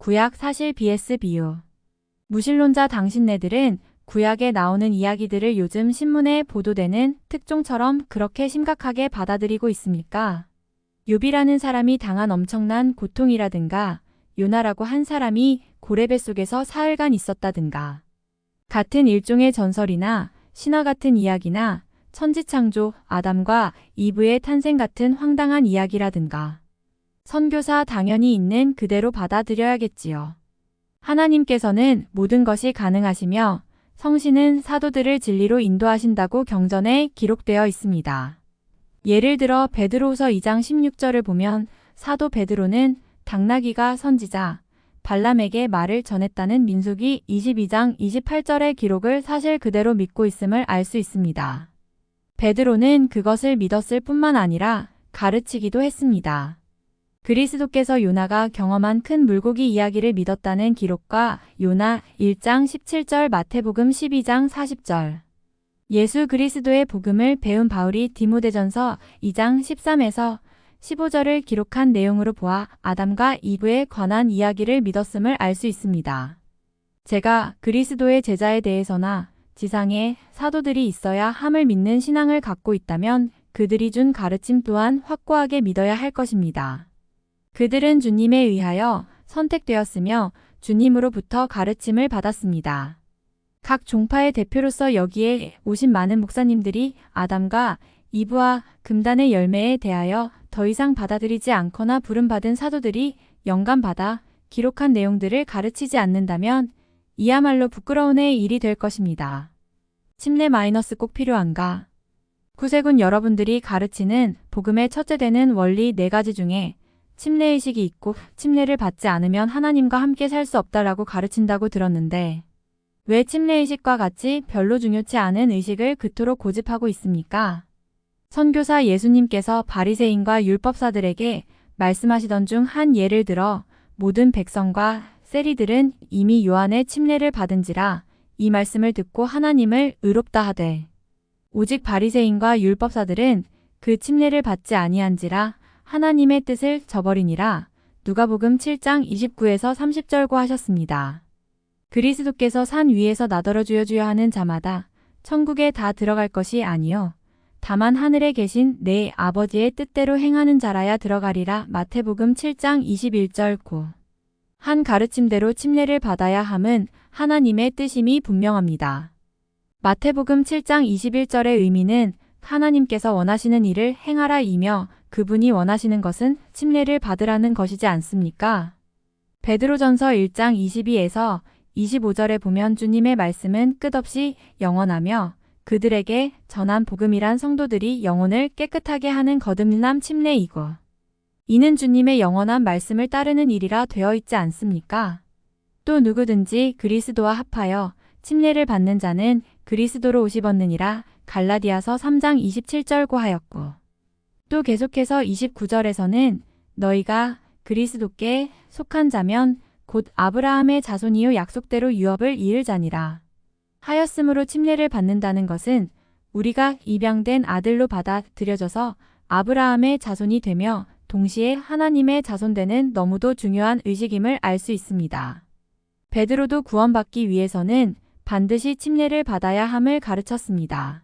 구약 사실 vs 비유. 무신론자 당신네들은 구약에 나오는 이야기들을 요즘 신문에 보도되는 특종처럼 그렇게 심각하게 받아들이고 있습니까? 욥이라는 사람이 당한 엄청난 고통이라든가 요나라고 한 사람이 고레 뱃속에서 사흘간 있었다든가 같은 일종의 전설이나 신화 같은 이야기나 천지창조 아담과 이브의 탄생 같은 황당한 이야기라든가 선교사 당연히 있는 그대로 받아들여야겠지요. 하나님께서는 모든 것이 가능하시며 성신은 사도들을 진리로 인도하신다고 경전에 기록되어 있습니다. 예를 들어 베드로후서 2장 16절을 보면 사도 베드로는 당나귀가 선지자 발람에게 말을 전했다는 민수기 22장 28절의 기록을 사실 그대로 믿고 있음을 알 수 있습니다. 베드로는 그것을 믿었을 뿐만 아니라 가르치기도 했습니다. 그리스도께서 요나가 경험한 큰 물고기 이야기를 믿었다는 기록과 요나 1장 17절 마태복음 12장 40절 예수 그리스도의 복음을 배운 바울이 디모데전서 2장 13에서 15절을 기록한 내용으로 보아 아담과 이브에 관한 이야기를 믿었음을 알 수 있습니다. 제가 그리스도의 제자에 대해서나 지상에 사도들이 있어야 함을 믿는 신앙을 갖고 있다면 그들이 준 가르침 또한 확고하게 믿어야 할 것입니다. 그들은 주님에 의하여 선택되었으며 주님으로부터 가르침을 받았습니다. 각 종파의 대표로서 여기에 오신 많은 목사님들이 아담과 이브와 금단의 열매에 대하여 더 이상 받아들이지 않거나 부름받은 사도들이 영감받아 기록한 내용들을 가르치지 않는다면 이야말로 부끄러운 일이 될 것입니다. 침례 마이너스 꼭 필요한가? 구세군 여러분들이 가르치는 복음의 첫째 되는 원리 4가지 중에 침례의식이 있고 침례를 받지 않으면 하나님과 함께 살 수 없다라고 가르친다고 들었는데 왜 침례의식과 같이 별로 중요치 않은 의식을 그토록 고집하고 있습니까? 선교사 예수님께서 바리새인과 율법사들에게 말씀하시던 중 한 예를 들어 모든 백성과 세리들은 이미 요한의 침례를 받은지라 이 말씀을 듣고 하나님을 의롭다 하되 오직 바리새인과 율법사들은 그 침례를 받지 아니한지라 하나님의 뜻을 저버리니라. 누가복음 7장 29에서 30절고 하셨습니다. 그리스도께서 산 위에서 나더러 주여 주여 하는 자마다 천국에 다 들어갈 것이 아니요 다만 하늘에 계신 내 아버지의 뜻대로 행하는 자라야 들어가리라. 마태복음 7장 21절고 한 가르침대로 침례를 받아야 함은 하나님의 뜻임이 분명합니다. 마태복음 7장 21절의 의미는 하나님께서 원하시는 일을 행하라 이며 그분이 원하시는 것은 침례를 받으라는 것이지 않습니까? 베드로전서 1장 22에서 25절에 보면 주님의 말씀은 끝없이 영원하며 그들에게 전한 복음이란 성도들이 영혼을 깨끗하게 하는 거듭남 침례이고 이는 주님의 영원한 말씀을 따르는 일이라 되어 있지 않습니까? 또 누구든지 그리스도와 합하여 침례를 받는 자는 그리스도로 옷 입었느니라. 갈라디아서 3장 27절고 하였고 또 계속해서 29절에서는 너희가 그리스도께 속한 자면 곧 아브라함의 자손이요 약속대로 유업을 이을 자니라 하였으므로 침례를 받는다는 것은 우리가 입양된 아들로 받아들여져서 아브라함의 자손이 되며 동시에 하나님의 자손 되는 너무도 중요한 의식임을 알 수 있습니다. 베드로도 구원받기 위해서는 반드시 침례를 받아야 함을 가르쳤습니다.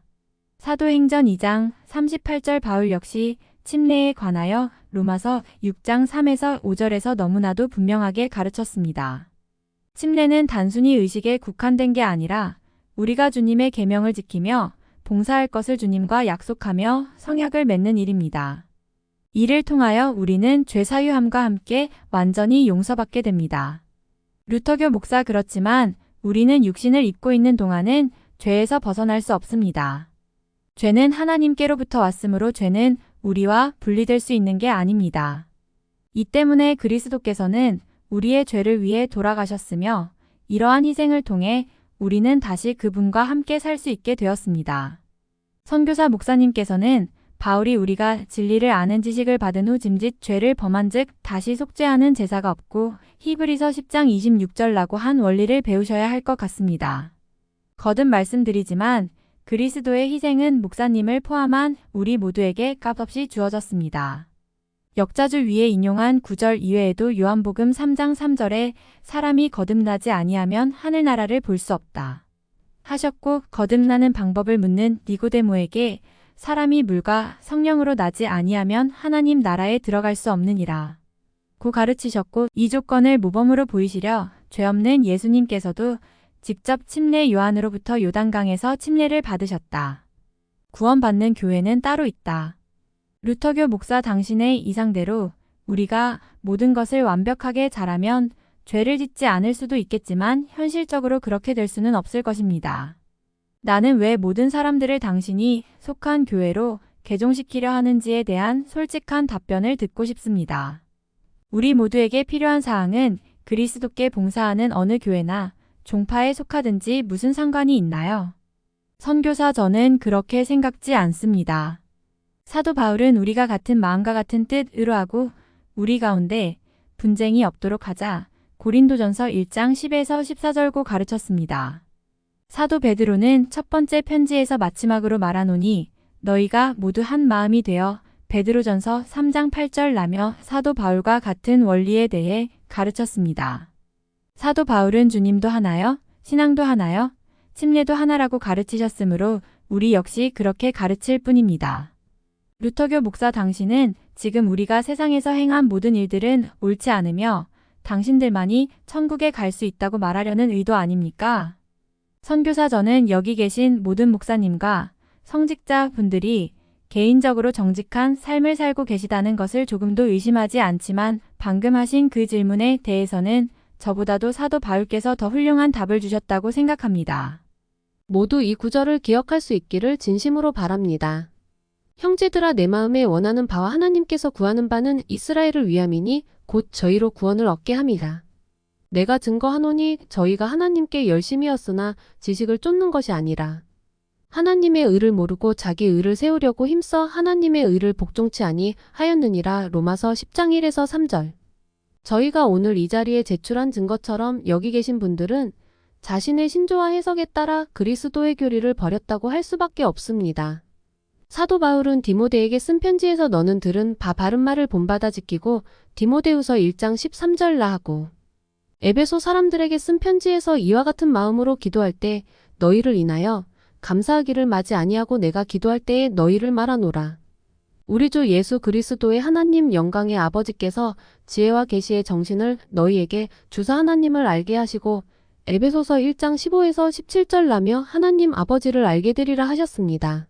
사도행전 2장 38절 바울 역시 침례에 관하여 로마서 6장 3에서 5절에서 너무나도 분명하게 가르쳤습니다. 침례는 단순히 의식에 국한된 게 아니라 우리가 주님의 계명을 지키며 봉사할 것을 주님과 약속하며 성약을 맺는 일입니다. 이를 통하여 우리는 죄 사유함과 함께 완전히 용서받게 됩니다. 루터교 목사 그렇지만 우리는 육신을 입고 있는 동안은 죄에서 벗어날 수 없습니다. 죄는 하나님께로부터 왔으므로 죄는 우리와 분리될 수 있는 게 아닙니다. 이 때문에 그리스도께서는 우리의 죄를 위해 돌아가셨으며 이러한 희생을 통해 우리는 다시 그분과 함께 살 수 있게 되었습니다. 선교사 목사님께서는 바울이 우리가 진리를 아는 지식을 받은 후 짐짓 죄를 범한 즉 다시 속죄하는 제사가 없고 히브리서 10장 26절라고 한 원리를 배우셔야 할 것 같습니다. 거듭 말씀드리지만 그리스도의 희생은 목사님을 포함한 우리 모두에게 값없이 주어졌습니다. 역자주 위에 인용한 구절 이외에도 요한복음 3장 3절에 사람이 거듭나지 아니하면 하늘나라를 볼 수 없다 하셨고, 거듭나는 방법을 묻는 니고데모에게 사람이 물과 성령으로 나지 아니하면 하나님 나라에 들어갈 수 없느니라 고 가르치셨고, 이 조건을 모범으로 보이시려 죄 없는 예수님께서도 직접 침례 요한으로부터 요단강에서 침례를 받으셨다. 구원받는 교회는 따로 있다. 루터교 목사 당신의 이상대로 우리가 모든 것을 완벽하게 잘하면 죄를 짓지 않을 수도 있겠지만 현실적으로 그렇게 될 수는 없을 것입니다. 나는 왜 모든 사람들을 당신이 속한 교회로 개종시키려 하는지에 대한 솔직한 답변을 듣고 싶습니다. 우리 모두에게 필요한 사항은 그리스도께 봉사하는 어느 교회나 종파에 속하든지 무슨 상관이 있나요? 선교사, 저는 그렇게 생각지 않습니다. 사도 바울은 우리가 같은 마음과 같은 뜻으로 하고 우리 가운데 분쟁이 없도록 하자 고린도전서 1장 10에서 14절고 가르쳤습니다. 사도 베드로는 첫 번째 편지에서 마지막으로 말하노니 너희가 모두 한 마음이 되어 베드로전서 3장 8절 라며 사도 바울과 같은 원리에 대해 가르쳤습니다. 사도 바울은 주님도 하나요? 신앙도 하나요? 침례도 하나라고 가르치셨으므로 우리 역시 그렇게 가르칠 뿐입니다. 루터교 목사 당신은 지금 우리가 세상에서 행한 모든 일들은 옳지 않으며 당신들만이 천국에 갈 수 있다고 말하려는 의도 아닙니까? 선교사, 저는 여기 계신 모든 목사님과 성직자 분들이 개인적으로 정직한 삶을 살고 계시다는 것을 조금도 의심하지 않지만 방금 하신 그 질문에 대해서는 저보다도 사도 바울께서 더 훌륭한 답을 주셨다고 생각합니다. 모두 이 구절을 기억할 수 있기를 진심으로 바랍니다. 형제들아, 내 마음에 원하는 바와 하나님께서 구하는 바는 이스라엘을 위함이니 곧 저희로 구원을 얻게 함이라. 내가 증거하노니 저희가 하나님께 열심이었으나 지식을 쫓는 것이 아니라 하나님의 의를 모르고 자기 의를 세우려고 힘써 하나님의 의를 복종치 아니하였느니라. 로마서 10장 1에서 3절. 저희가 오늘 이 자리에 제출한 증거처럼 여기 계신 분들은 자신의 신조와 해석에 따라 그리스도의 교리를 버렸다고 할 수밖에 없습니다. 사도 바울은 디모데에게 쓴 편지에서 너는 들은 바른 말을 본받아 지키고 디모데후서 1장 13절 하고 에베소 사람들에게 쓴 편지에서 이와 같은 마음으로 기도할 때 너희를 인하여 감사하기를 마지 아니하고 내가 기도할 때에 너희를 말하노라. 우리 주 예수 그리스도의 하나님 영광의 아버지께서 지혜와 계시의 정신을 너희에게 주사 하나님을 알게 하시고 에베소서 1장 15에서 17절 라며 하나님 아버지를 알게 되리라 하셨습니다.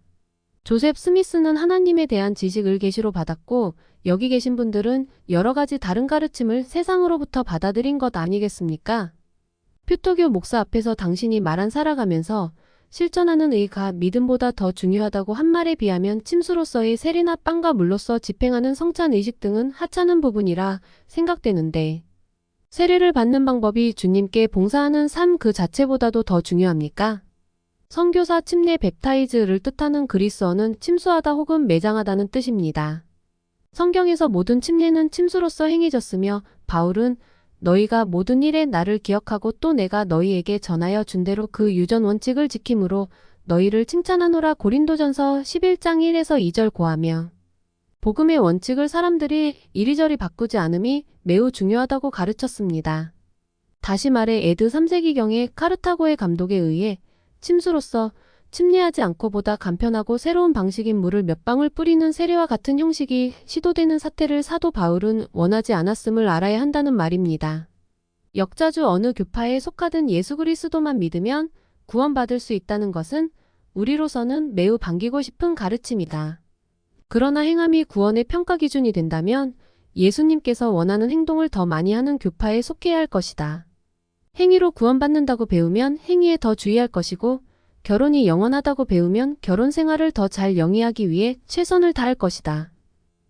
조셉 스미스는 하나님에 대한 지식을 계시로 받았고 여기 계신 분들은 여러 가지 다른 가르침을 세상으로부터 받아들인 것 아니겠습니까? 표토교 목사 앞에서 당신이 말 안 살아가면서 실천하는 의가 믿음보다 더 중요하다고 한 말에 비하면 침수로서의 세례나 빵과 물로서 집행하는 성찬 의식 등은 하찮은 부분이라 생각되는데 세례를 받는 방법이 주님께 봉사하는 삶 그 자체보다도 더 중요합니까? 선교사 침례 뱁타이즈를 뜻하는 그리스어는 침수하다 혹은 매장하다는 뜻입니다. 성경에서 모든 침례는 침수로서 행해졌으며 바울은 너희가 모든 일에 나를 기억하고 또 내가 너희에게 전하여 준 대로 그 유전 원칙을 지킴으로 너희를 칭찬하노라. 고린도전서 11장 1에서 2절 고하며 복음의 원칙을 사람들이 이리저리 바꾸지 않음이 매우 중요하다고 가르쳤습니다. 다시 말해 에드 3세기경의 카르타고의 감독에 의해 침수로서 침례하지 않고 보다 간편하고 새로운 방식인 물을 몇 방울 뿌리는 세례와 같은 형식이 시도되는 사태를 사도 바울은 원하지 않았음을 알아야 한다는 말입니다. 역자주 어느 교파에 속하든 예수 그리스도만 믿으면 구원받을 수 있다는 것은 우리로서는 매우 반기고 싶은 가르침이다. 그러나 행함이 구원의 평가 기준이 된다면 예수님께서 원하는 행동을 더 많이 하는 교파에 속해야 할 것이다. 행위로 구원받는다고 배우면 행위에 더 주의할 것이고 결혼이 영원하다고 배우면 결혼 생활을 더 잘 영위하기 위해 최선을 다할 것이다.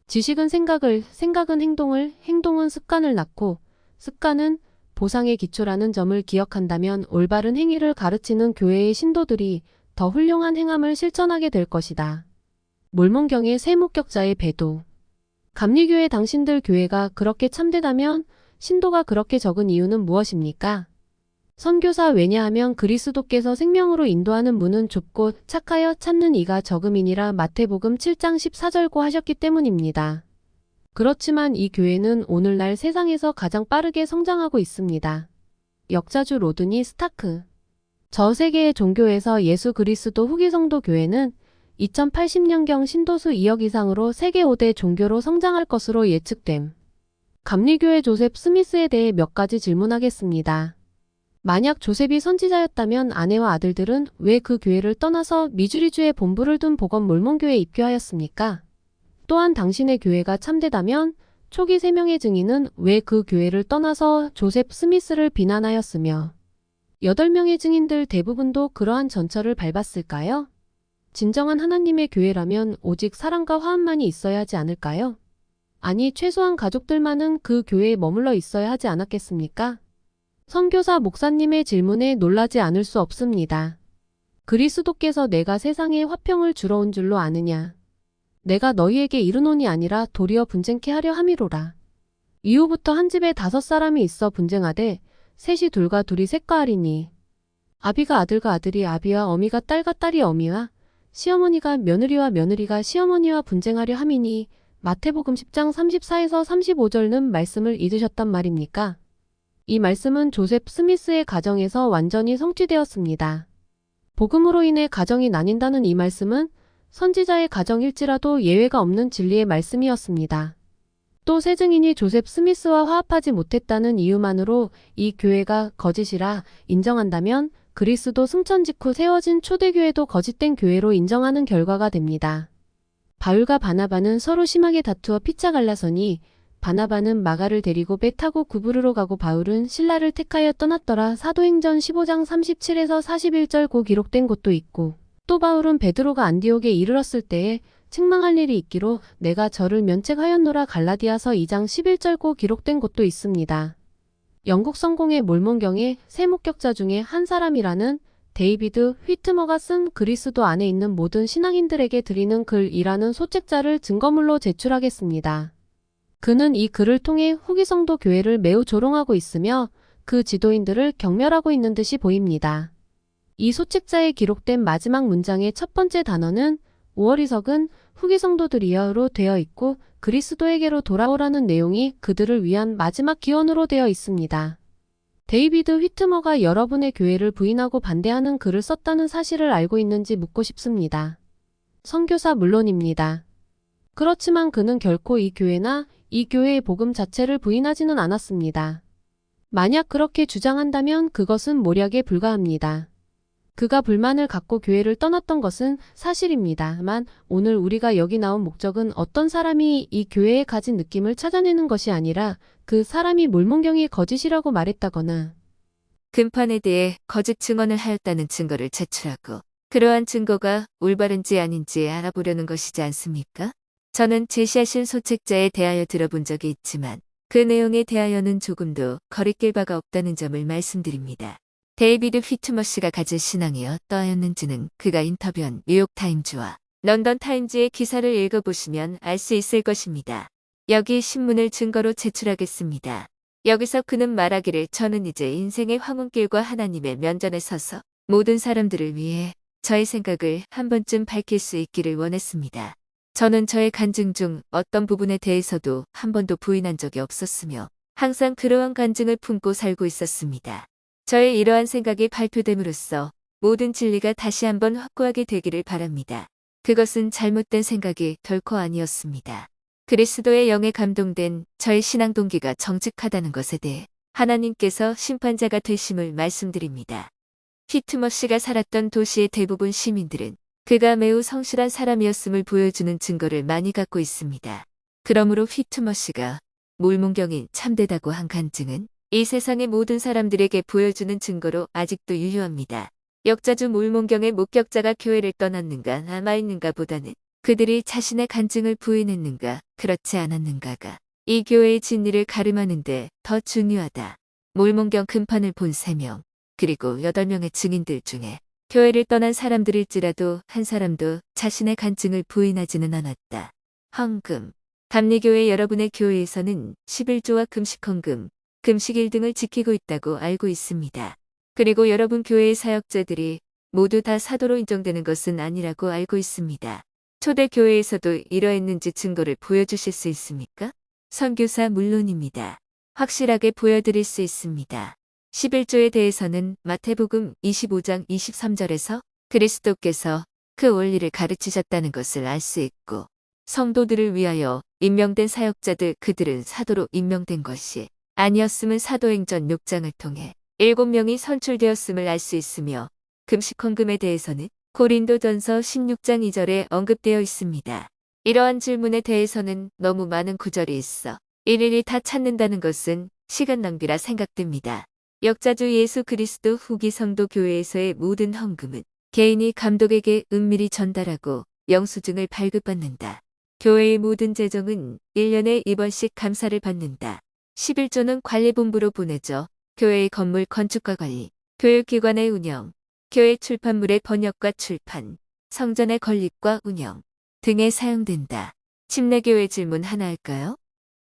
지식은 생각을, 생각은 행동을, 행동은 습관을 낳고 습관은 보상의 기초라는 점을 기억한다면 올바른 행위를 가르치는 교회의 신도들이 더 훌륭한 행함을 실천하게 될 것이다. 몰몬경의 세 목격자의 배도. 감리교회 당신들 교회가 그렇게 참되다면 신도가 그렇게 적은 이유는 무엇입니까? 선교사, 왜냐하면 그리스도께서 생명으로 인도하는 문은 좁고 착하여 찾는 이가 적음이니라. 마태복음 7장 14절고 하셨기 때문입니다. 그렇지만 이 교회는 오늘날 세상에서 가장 빠르게 성장하고 있습니다. 역자주 로드니 스타크. 저 세계의 종교에서 예수 그리스도 후기 성도 교회는 2080년경 신도수 2억 이상으로 세계 5대 종교로 성장할 것으로 예측됨. 감리교회 조셉 스미스에 대해 몇 가지 질문하겠습니다. 만약 조셉이 선지자였다면 아내와 아들들은 왜 그 교회를 떠나서 미주리주에 본부를 둔 복음 몰몬교회에 입교하였습니까? 또한 당신의 교회가 참되다면 초기 3명의 증인은 왜 그 교회를 떠나서 조셉 스미스를 비난하였으며 8명의 증인들 대부분도 그러한 전철을 밟았을까요? 진정한 하나님의 교회라면 오직 사랑과 화합만이 있어야 하지 않을까요? 아니, 최소한 가족들만은 그 교회에 머물러 있어야 하지 않았겠습니까? 선교사 목사님의 질문에 놀라지 않을 수 없습니다. 그리스도께서 내가 세상에 화평을 주러 온 줄로 아느냐? 내가 너희에게 이르노니 아니라 도리어 분쟁케 하려 함이로라. 이후부터 한 집에 5사람이 있어 분쟁하되 셋이 둘과 둘이 셋과 하리니 아비가 아들과 아들이 아비와 어미가 딸과 딸이 어미와 시어머니가 며느리와 며느리가 시어머니와 분쟁하려 함이니 마태복음 10장 34에서 35절는 말씀을 잊으셨단 말입니까? 이 말씀은 조셉 스미스의 가정에서 완전히 성취되었습니다. 복음으로 인해 가정이 나뉜다는 이 말씀은 선지자의 가정일지라도 예외가 없는 진리의 말씀이었습니다. 또 세 증인이 조셉 스미스와 화합하지 못했다는 이유만으로 이 교회가 거짓이라 인정한다면 그리스도 승천 직후 세워진 초대교회도 거짓된 교회로 인정하는 결과가 됩니다. 바울과 바나바는 서로 심하게 다투어 피차 갈라서니 바나바는 마가를 데리고 배 타고 구브르로 가고 바울은 실라를 택하여 떠났더라. 사도행전 15장 37에서 41절 고 기록된 곳도 있고 또 바울은 베드로가 안디옥에 이르렀을 때에 책망할 일이 있기로 내가 저를 면책하였노라. 갈라디아서 2장 11절 고 기록된 곳도 있습니다. 영국 성공의 몰몬경의 세 목격자 중에 한 사람이라는 데이비드 휘트머가 쓴 그리스도 안에 있는 모든 신앙인들에게 드리는 글이라는 소책자를 증거물로 제출하겠습니다. 그는 이 글을 통해 후기 성도 교회를 매우 조롱하고 있으며 그 지도인들을 경멸하고 있는 듯이 보입니다. 이 소책자에 기록된 마지막 문장의 첫 번째 단어는 오어리석은 후기 성도들이여로 되어 있고 그리스도에게로 돌아오라는 내용이 그들을 위한 마지막 기원으로 되어 있습니다. 데이비드 휘트머가 여러분의 교회를 부인하고 반대하는 글을 썼다는 사실을 알고 있는지 묻고 싶습니다. 선교사 물론입니다. 그렇지만 그는 결코 이 교회나 이 교회의 복음 자체를 부인하지는 않았습니다. 만약 그렇게 주장한다면 그것은 모략에 불과합니다. 그가 불만을 갖고 교회를 떠났던 것은 사실입니다만 오늘 우리가 여기 나온 목적은 어떤 사람이 이 교회에 가진 느낌을 찾아내는 것이 아니라 그 사람이 몰몬경이 거짓이라고 말했다거나 금판에 대해 거짓 증언을 하였다는 증거를 제출하고 그러한 증거가 올바른지 아닌지 알아보려는 것이지 않습니까? 저는 제시하신 소책자에 대하여 들어본 적이 있지만 그 내용에 대하여는 조금도 거리낄 바가 없다는 점을 말씀드립니다. 데이비드 휘트머 씨가 가진 신앙이 어떠하였는지는 그가 인터뷰한 뉴욕타임즈와 런던타임즈의 기사를 읽어보시면 알 수 있을 것입니다. 여기 신문을 증거로 제출하겠습니다. 여기서 그는 말하기를 저는 이제 인생의 황혼길과 하나님의 면전에 서서 모든 사람들을 위해 저의 생각을 한 번쯤 밝힐 수 있기를 원했습니다. 저는 저의 간증 중 어떤 부분에 대해서도 한 번도 부인한 적이 없었으며 항상 그러한 간증을 품고 살고 있었습니다. 저의 이러한 생각이 발표됨으로써 모든 진리가 다시 한번 확고하게 되기를 바랍니다. 그것은 잘못된 생각이 결코 아니었습니다. 그리스도의 영에 감동된 저의 신앙 동기가 정직하다는 것에 대해 하나님께서 심판자가 되심을 말씀드립니다. 휘트머 씨가 살았던 도시의 대부분 시민들은 그가 매우 성실한 사람이었음을 보여주는 증거를 많이 갖고 있습니다. 그러므로 휘트머 씨가 몰몬경이 참되다고 한 간증은 이 세상의 모든 사람들에게 보여주는 증거로 아직도 유효합니다. 역자주 몰몬경의 목격자가 교회를 떠났는가 남아있는가 보다는 그들이 자신의 간증을 부인했는가 그렇지 않았는가가 이 교회의 진리를 가름하는데 더 중요하다. 몰몬경 금판을 본 3명 그리고 8명의 증인들 중에 교회를 떠난 사람들일지라도 한 사람도 자신의 간증을 부인하지는 않았다. 헌금. 감리교회 여러분의 교회에서는 11조와 금식헌금, 금식일 등을 지키고 있다고 알고 있습니다. 그리고 여러분 교회의 사역자들이 모두 다 사도로 인정되는 것은 아니라고 알고 있습니다. 초대 교회에서도 이러했는지 증거를 보여주실 수 있습니까? 선교사 물론입니다. 확실하게 보여드릴 수 있습니다. 11조에 대해서는 마태복음 25장 23절에서 그리스도께서 그 원리를 가르치셨다는 것을 알 수 있고, 성도들을 위하여 임명된 사역자들 그들은 사도로 임명된 것이 아니었음은 사도행전 6장을 통해 7명이 선출되었음을 알 수 있으며, 금식 헌금에 대해서는 고린도전서 16장 2절에 언급되어 있습니다. 이러한 질문에 대해서는 너무 많은 구절이 있어 일일이 다 찾는다는 것은 시간 낭비라 생각됩니다. 역자주 예수 그리스도 후기 성도 교회에서의 모든 헌금은 개인이 감독에게 은밀히 전달하고 영수증을 발급받는다. 교회의 모든 재정은 1년에 2번씩 감사를 받는다. 11조는 관리본부로 보내져 교회의 건물 건축과 관리, 교육기관의 운영, 교회 출판물의 번역과 출판, 성전의 건립과 운영 등에 사용된다. 침례교회 질문 하나 할까요?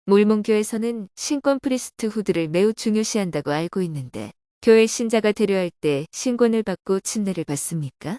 몰몬교에서는 신권 프리스트후드를 매우 중요시한다고 알고 있는데, 교회 신자가 되려 할 때 신권을 받고 침례를 받습니까?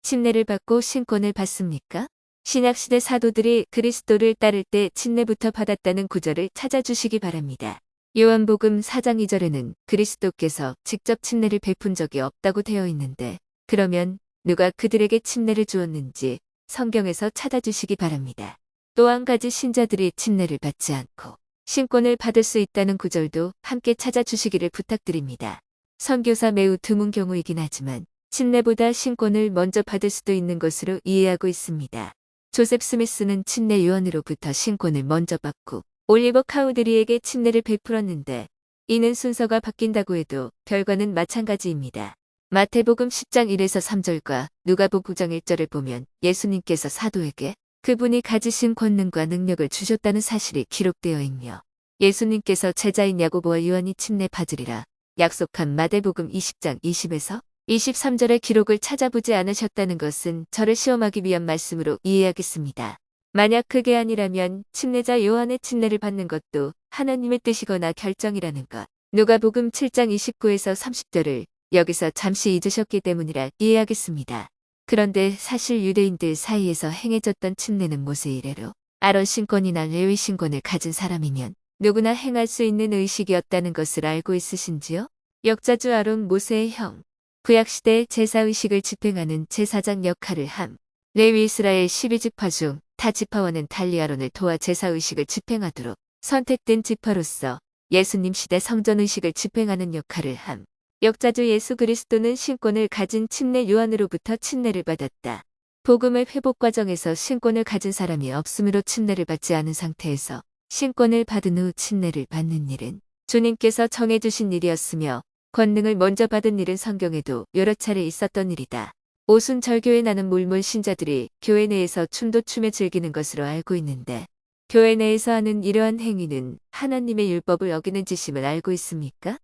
침례를 받고 신권을 받습니까? 신약시대 사도들이 그리스도를 따를 때 침례부터 받았다는 구절을 찾아주시기 바랍니다. 요한복음 4장 2절에는 그리스도께서 직접 침례를 베푼 적이 없다고 되어 있는데, 그러면 누가 그들에게 침례를 주었는지 성경에서 찾아주시기 바랍니다. 또 한 가지 신자들이 침례를 받지 않고 신권을 받을 수 있다는 구절도 함께 찾아주시기를 부탁드립니다. 선교사 매우 드문 경우이긴 하지만 침례보다 신권을 먼저 받을 수도 있는 것으로 이해하고 있습니다. 조셉 스미스는 침례 요한으로부터 신권을 먼저 받고 올리버 카우드리에게 침례를 베풀었는데, 이는 순서가 바뀐다고 해도 결과는 마찬가지입니다. 마태복음 10장 1에서 3절과 누가복음 9장 1절을 보면 예수님께서 사도에게 그분이 가지신 권능과 능력을 주셨다는 사실이 기록되어 있며, 예수님께서 제자인 야고보와 요한이 침례 받으리라 약속한 마태복음 20장 20에서 23절의 기록을 찾아보지 않으셨다는 것은 저를 시험하기 위한 말씀으로 이해하겠습니다. 만약 그게 아니라면 침례자 요한의 침례를 받는 것도 하나님의 뜻이거나 결정이라는 것, 누가복음 7장 29에서 30절을 여기서 잠시 잊으셨기 때문이라 이해하겠습니다. 그런데 사실 유대인들 사이에서 행해졌던 침례는 모세 이래로 아론 신권이나 레위 신권을 가진 사람이면 누구나 행할 수 있는 의식이었다는 것을 알고 있으신지요? 역자주 아론 모세의 형, 구약시대 제사의식을 집행하는 제사장 역할을 함. 레위 이스라엘 12지파 중 타 지파와는 달리 아론을 도와 제사의식을 집행하도록 선택된 지파로서 예수님 시대 성전의식을 집행하는 역할을 함. 역자주 예수 그리스도는 신권을 가진 침례 요한으로부터 침례를 받았다. 복음의 회복 과정에서 신권을 가진 사람이 없으므로 침례를 받지 않은 상태에서 신권을 받은 후 침례를 받는 일은 주님께서 정해주신 일이었으며, 권능을 먼저 받은 일은 성경에도 여러 차례 있었던 일이다. 오순절교에 나는 몰몬 신자들이 교회 내에서 춤도 추며 즐기는 것으로 알고 있는데, 교회 내에서 하는 이러한 행위는 하나님의 율법을 어기는 짓임을 알고 있습니까?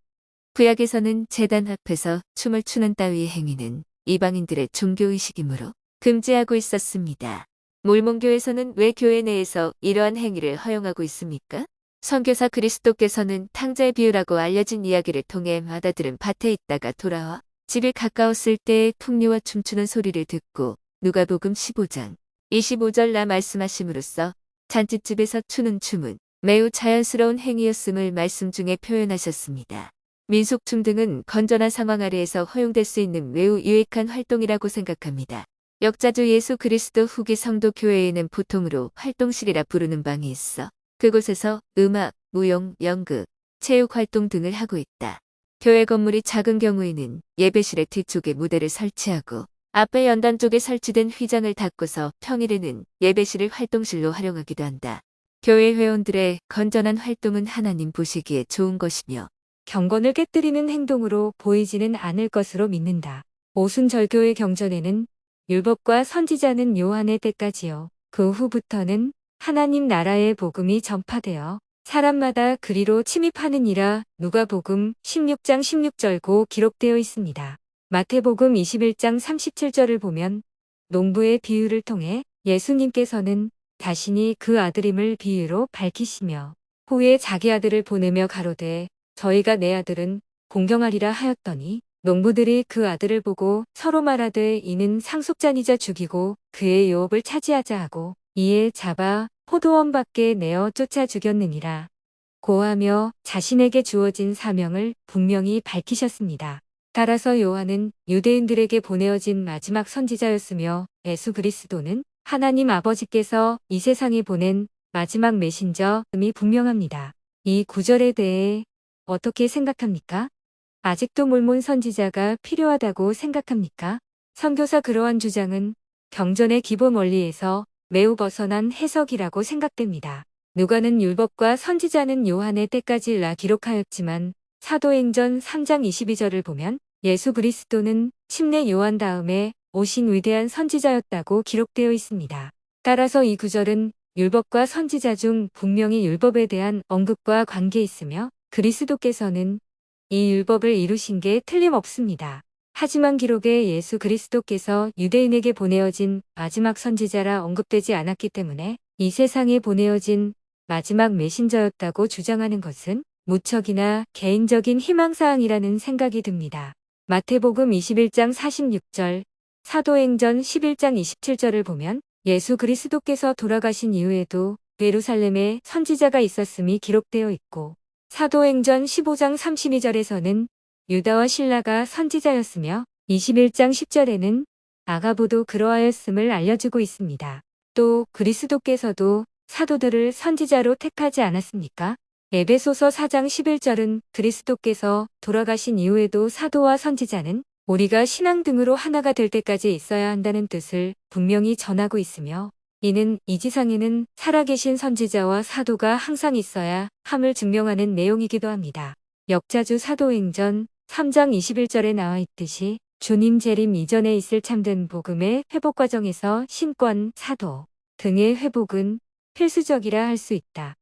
구약에서는 제단 앞에서 춤을 추는 따위의 행위는 이방인들의 종교의식이므로 금지하고 있었습니다. 몰몬교에서는 왜 교회 내에서 이러한 행위를 허용하고 있습니까? 선교사 그리스도께서는 탕자의 비유라고 알려진 이야기를 통해 맏아들은 밭에 있다가 돌아와 집이 가까웠을 때에 풍류와 춤추는 소리를 듣고 누가복음 15장 25절라 말씀하심으로써 잔칫집에서 추는 춤은 매우 자연스러운 행위였음을 말씀 중에 표현하셨습니다. 민속춤 등은 건전한 상황 아래에서 허용될 수 있는 매우 유익한 활동이라고 생각합니다. 역자주 예수 그리스도 후기 성도 교회에는 보통으로 활동실이라 부르는 방이 있어 그곳에서 음악, 무용, 연극, 체육 활동 등을 하고 있다. 교회 건물이 작은 경우에는 예배실의 뒤쪽에 무대를 설치하고 앞에 연단 쪽에 설치된 휘장을 닫고서 평일에는 예배실을 활동실로 활용하기도 한다. 교회 회원들의 건전한 활동은 하나님 보시기에 좋은 것이며 경건을 깨뜨리는 행동으로 보이지는 않을 것으로 믿는다. 오순절교의 경전에는 율법과 선지자는 요한의 때까지요. 그 후부터는 하나님 나라의 복음이 전파되어 사람마다 그리로 침입하느니라 누가복음 16장 16절고 기록되어 있습니다. 마태복음 21장 37절을 보면 농부의 비유를 통해 예수님께서는 자신이 그 아들임을 비유로 밝히시며 후에 자기 아들을 보내며 가로되 저희가 내 아들은 공경하리라 하였더니 농부들이 그 아들을 보고 서로 말하되 이는 상속자니자 죽이고 그의 유업을 차지하자 하고 이에 잡아 포도원 밖에 내어 쫓아 죽였느니라. 고하며 자신에게 주어진 사명을 분명히 밝히셨습니다. 따라서 요한은 유대인들에게 보내어진 마지막 선지자였으며 예수 그리스도는 하나님 아버지께서 이 세상에 보낸 마지막 메신저임이 분명합니다. 이 구절에 대해 어떻게 생각합니까? 아직도 몰몬 선지자가 필요하다고 생각합니까? 선교사 그러한 주장은 경전의 기본 원리에서 매우 벗어난 해석이라고 생각됩니다. 누가는 율법과 선지자는 요한의 때까지라 기록하였지만 사도행전 3장 22절을 보면 예수 그리스도는 침례 요한 다음에 오신 위대한 선지자였다고 기록되어 있습니다. 따라서 이 구절은 율법과 선지자 중 분명히 율법에 대한 언급과 관계 있으며 그리스도께서는 이 율법을 이루신 게 틀림없습니다. 하지만 기록에 예수 그리스도께서 유대인에게 보내어진 마지막 선지자라 언급되지 않았기 때문에 이 세상에 보내어진 마지막 메신저였다고 주장하는 것은 무척이나 개인적인 희망사항이라는 생각이 듭니다. 마태복음 21장 46절, 사도행전 11장 27절을 보면 예수 그리스도께서 돌아가신 이후에도 예루살렘에 선지자가 있었음이 기록되어 있고 사도행전 15장 32절에서는 유다와 실라가 선지자였으며 21장 10절에는 아가보도 그러하였음을 알려주고 있습니다. 또 그리스도께서도 사도들을 선지자로 택하지 않았습니까? 에베소서 4장 11절은 그리스도께서 돌아가신 이후에도 사도와 선지자는 우리가 신앙 등으로 하나가 될 때까지 있어야 한다는 뜻을 분명히 전하고 있으며 이는 이 지상에는 살아계신 선지자와 사도가 항상 있어야 함을 증명하는 내용이기도 합니다. 역자주 사도행전 3장 21절에 나와 있듯이 주님 재림 이전에 있을 참된 복음의 회복 과정에서 신권, 사도 등의 회복은 필수적이라 할 수 있다.